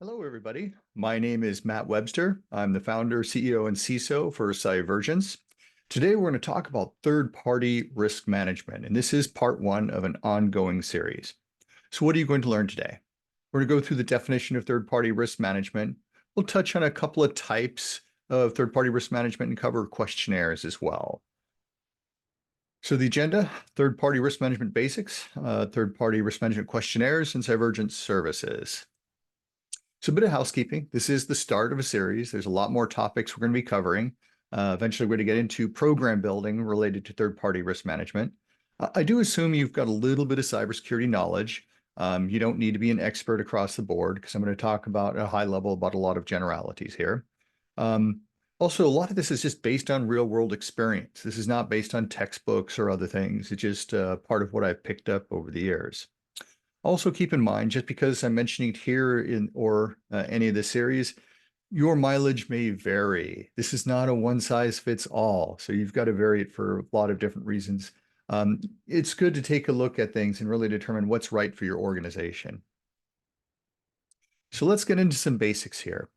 Hello, everybody. My name is Matt Webster. I'm the founder, CEO, and CISO for Cyvergence. Today, we're going to talk about third-party risk management, and this is part one of an ongoing series. So what are you going to learn today? We're going to go through the definition of third-party risk management. We'll touch on a couple of types of third-party risk management and cover questionnaires as well. So the agenda, third-party risk management basics, third-party risk management questionnaires, and Cyvergence services. So a bit of housekeeping. This is the start of a series. There's a lot more topics we're going to be covering. Eventually, we're going to get into program building related to third-party risk management. I do assume you've got a little bit of cybersecurity knowledge. You don't need to be an expert across the board because I'm going to talk about at a high level about a lot of generalities here. Also, a lot of this is just based on real-world experience. This is not based on textbooks or other things. It's just part of what I've picked up over the years. Also keep in mind, just because I'm mentioning it here or any of the series, your mileage may vary. This is not a one size fits all. So you've got to vary it for a lot of different reasons. It's good to take a look at things and really determine what's right for your organization. So let's get into some basics here.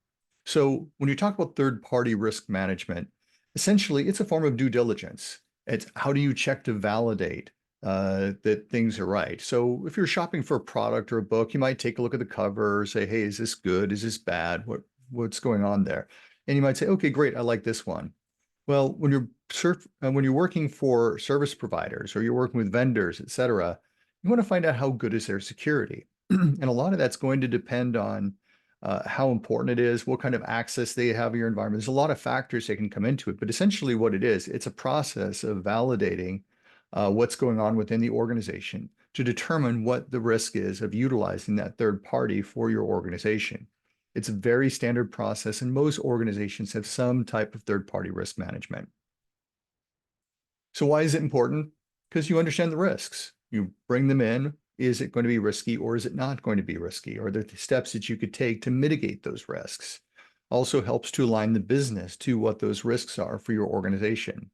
So when you talk about third-party risk management, essentially it's a form of due diligence. It's how do you check to validate that things are right. So if you're shopping for a product or a book, you might take a look at the cover, say, hey, is this good? Is this bad? What's going on there? And you might say, okay, great, I like this one. Well, when you're working for service providers or you're working with vendors, et cetera, you want to find out how good is their security. And a lot of that's going to depend on how important it is, what kind of access they have to your environment. There's a lot of factors that can come into it, but essentially what it is, it's a process of validating what's going on within the organization to determine what the risk is of utilizing that third party for your organization. It's a very standard process, and most organizations have some type of third-party risk management. So why is it important? Because you understand the risks. You bring them in. Is it going to be risky or is it not going to be risky? Or are there steps that you could take to mitigate those risks? Also helps to align the business to what those risks are for your organization.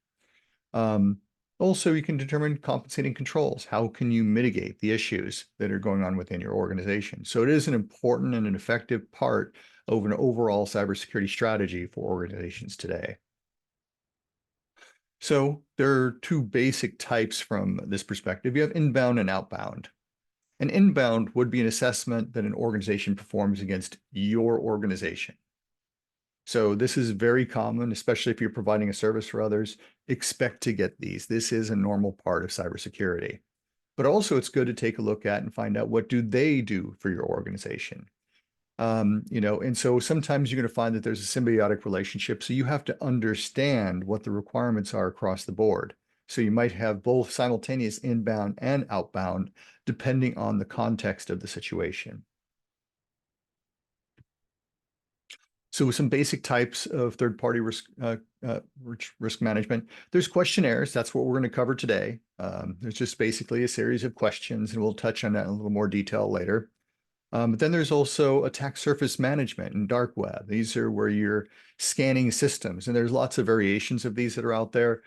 Also, you can determine compensating controls. How can you mitigate the issues that are going on within your organization? So it is an important and an effective part of an overall cybersecurity strategy for organizations today. So there are two basic types from this perspective. You have inbound and outbound. An inbound would be an assessment that an organization performs against your organization. So this is very common, especially if you're providing a service for others. Expect to get these. This is a normal part of cybersecurity. But also it's good to take a look at and find out what do they do for your organization. And so sometimes you're going to find that there's a symbiotic relationship. So you have to understand what the requirements are across the board. So you might have both simultaneous inbound and outbound, depending on the context of the situation. So some basic types of third-party risk management. There's questionnaires. That's what we're going to cover today. There's just basically a series of questions, and we'll touch on that in a little more detail later. But then there's also attack surface management and dark web. These are where you're scanning systems, and there's lots of variations of these that are out there,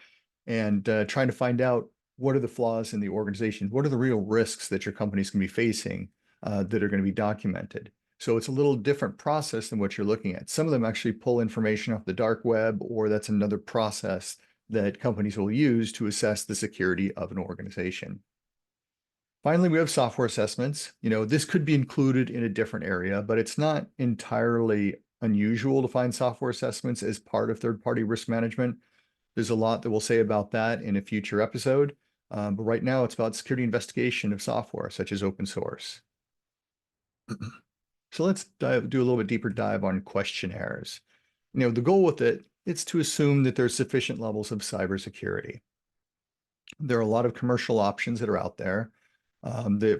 and trying to find out what are the flaws in the organization, what are the real risks that your company's going to be facing that are going to be documented. So it's a little different process than what you're looking at. Some of them actually pull information off the dark web, or that's another process that companies will use to assess the security of an organization. Finally, we have software assessments. This could be included in a different area, but it's not entirely unusual to find software assessments as part of third-party risk management. There's a lot that we'll say about that in a future episode. But right now, it's about security investigation of software, such as open source. So let's do a little bit deeper dive on questionnaires. The goal with it's to assume that there's sufficient levels of cybersecurity. There are a lot of commercial options that are out there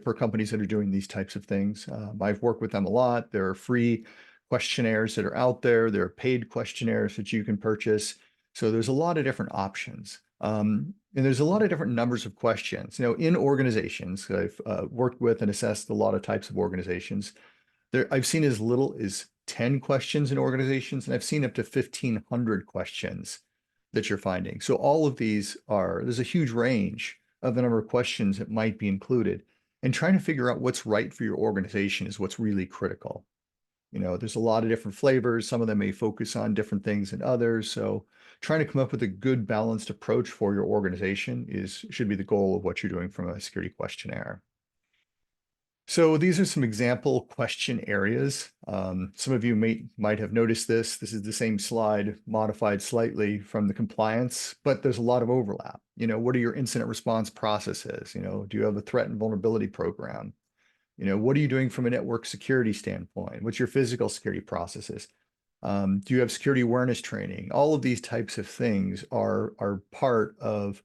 for companies that are doing these types of things. I've worked with them a lot. There are free questionnaires that are out there. There are paid questionnaires that you can purchase. So there's a lot of different options. And there's a lot of different numbers of questions. In organizations, I've worked with and assessed a lot of types of organizations. I've seen as little as 10 questions in organizations, and I've seen up to 1,500 questions that you're finding. So all of these there's a huge range of the number of questions that might be included. And trying to figure out what's right for your organization is what's really critical. There's a lot of different flavors. Some of them may focus on different things than others. So trying to come up with a good balanced approach for your organization should be the goal of what you're doing from a security questionnaire. So these are some example question areas. Some of you might have noticed this. This is the same slide modified slightly from the compliance, but there's a lot of overlap. What are your incident response processes? Do you have a threat and vulnerability program? What are you doing from a network security standpoint? What's your physical security processes? Do you have security awareness training? All of these types of things are part of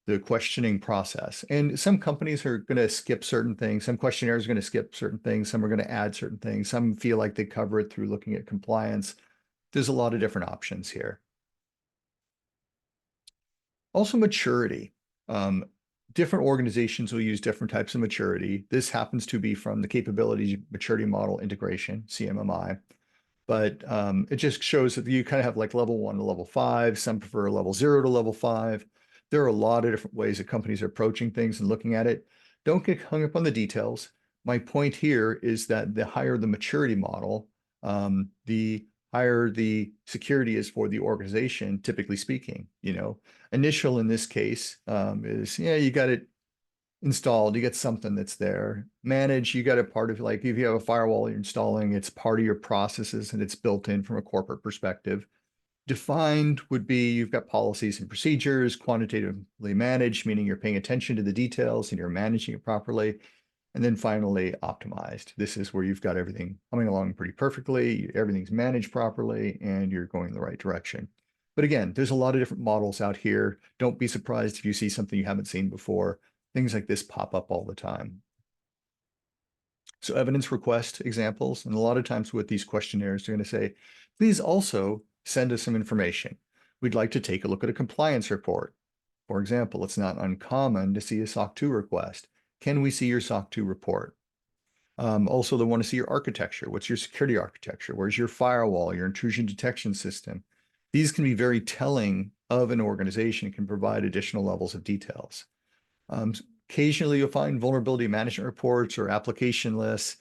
the questioning process. And some companies are going to skip certain things. Some questionnaires are going to skip certain things. Some are going to add certain things. Some feel like they cover it through looking at compliance. There's a lot of different options here. Also, maturity. Different organizations will use different types of maturity. This happens to be from the Capability Maturity Model Integration, CMMI. But it just shows that you kind of have like level 1 to level 5. Some prefer level 0 to level 5. There are a lot of different ways that companies are approaching things and looking at it. Don't get hung up on the details. My point here is that the higher the maturity model, the higher the security is for the organization, typically speaking. Initial in this case is, you got it installed, you get something that's there. Manage, you got a part of, like, if you have a firewall you're installing, it's part of your processes and it's built in from a corporate perspective. Defined would be you've got policies and procedures. Quantitatively managed, meaning you're paying attention to the details and you're managing it properly. And then finally, optimized. This is where you've got everything coming along pretty perfectly, everything's managed properly, and you're going in the right direction. But again, there's a lot of different models out here. Don't be surprised if you see something you haven't seen before. Things like this pop up all the time. So evidence request examples, and a lot of times with these questionnaires, they're going to say, please also send us some information. We'd like to take a look at a compliance report. For example, it's not uncommon to see a SOC 2 request. Can we see your SOC 2 report? Also, they want to see your architecture. What's your security architecture? Where's your firewall, your intrusion detection system? These can be very telling of an organization, can provide additional levels of details. Occasionally, you'll find vulnerability management reports or application lists.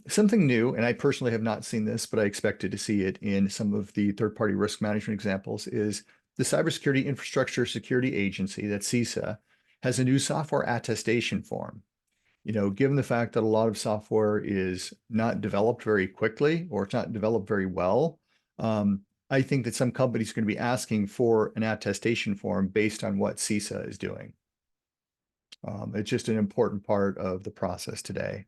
Something new, and I personally have not seen this, but I expected to see it in some of the third-party risk management examples, is the Cybersecurity Infrastructure Security Agency, that's CISA, has a new software attestation form. Given the fact that a lot of software is not developed very quickly or it's not developed very well, I think that some companies are going to be asking for an attestation form based on what CISA is doing. It's just an important part of the process today.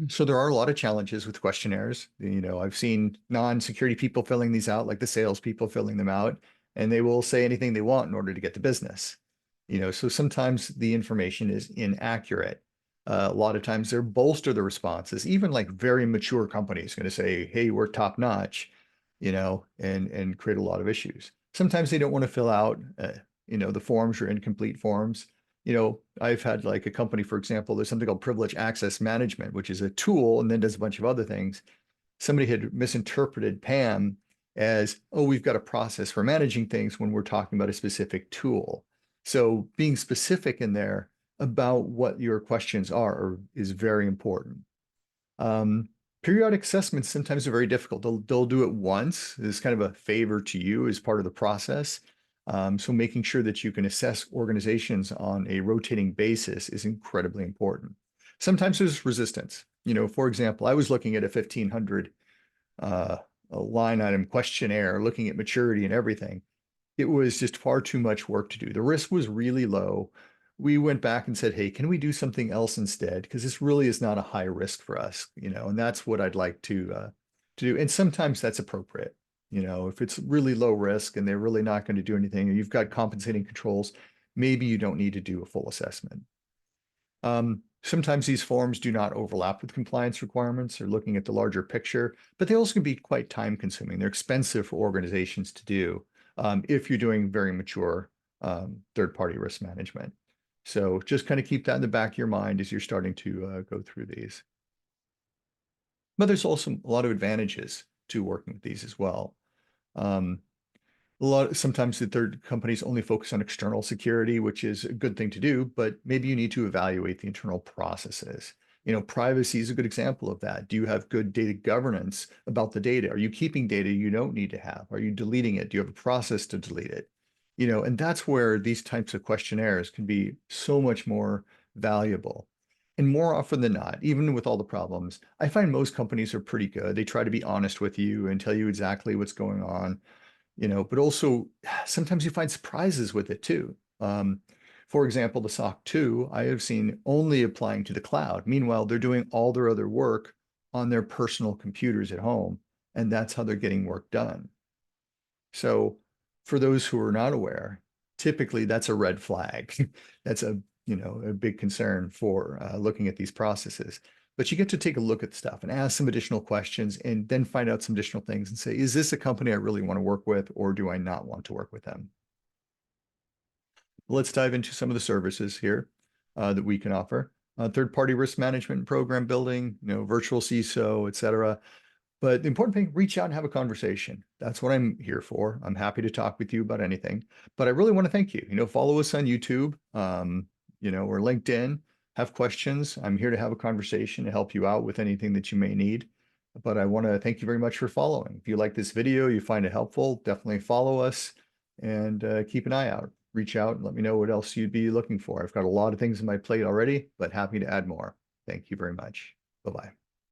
So there are a lot of challenges with questionnaires. I've seen non-security people filling these out, like the salespeople filling them out, and they will say anything they want in order to get the business. So sometimes the information is inaccurate. A lot of times they're bolster the responses. Even like very mature companies going to say, hey, we're top notch, and create a lot of issues. Sometimes they don't want to fill out, the forms are incomplete forms. I've had like a company, for example, there's something called privilege access management, which is a tool and then does a bunch of other things. Somebody had misinterpreted PAM as, oh, we've got a process for managing things when we're talking about a specific tool. So being specific in there about what your questions are is very important. Periodic assessments sometimes are very difficult. They'll do it once as kind of a favor to you as part of the process. So making sure that you can assess organizations on a rotating basis is incredibly important. Sometimes there's resistance. For example, I was looking at a 1,500 line item questionnaire, looking at maturity and everything. It was just far too much work to do. The risk was really low. We went back and said, hey, can we do something else instead? Because this really is not a high risk for us, and that's what I'd like to do. And sometimes that's appropriate. If it's really low risk and they're really not going to do anything, or you've got compensating controls, maybe you don't need to do a full assessment. Sometimes these forms do not overlap with compliance requirements or looking at the larger picture, but they also can be quite time consuming. They're expensive for organizations to do if you're doing very mature third-party risk management. So just kind of keep that in the back of your mind as you're starting to go through these. But there's also a lot of advantages to working with these as well. Sometimes the third companies only focus on external security, which is a good thing to do, but maybe you need to evaluate the internal processes. Privacy is a good example of that. Do you have good data governance about the data? Are you keeping data you don't need to have? Are you deleting it? Do you have a process to delete it? And that's where these types of questionnaires can be so much more valuable. And more often than not, even with all the problems, I find most companies are pretty good. They try to be honest with you and tell you exactly what's going on, but also sometimes you find surprises with it too. For example, the SOC 2, I have seen only applying to the cloud. Meanwhile, they're doing all their other work on their personal computers at home, and that's how they're getting work done. So for those who are not aware, typically that's a red flag. That's a big concern for looking at these processes. But you get to take a look at stuff and ask some additional questions and then find out some additional things and say, is this a company I really want to work with, or do I not want to work with them? Let's dive into some of the services here that we can offer. Third-party risk management and program building, virtual CISO, et cetera. But the important thing, reach out and have a conversation. That's what I'm here for. I'm happy to talk with you about anything. But I really want to thank you. Follow us on YouTube, or LinkedIn. Have questions. I'm here to have a conversation to help you out with anything that you may need. But I want to thank you very much for following. If you like this video, you find it helpful, definitely follow us and keep an eye out. Reach out and let me know what else you'd be looking for. I've got a lot of things on my plate already, but happy to add more. Thank you very much. Bye-bye.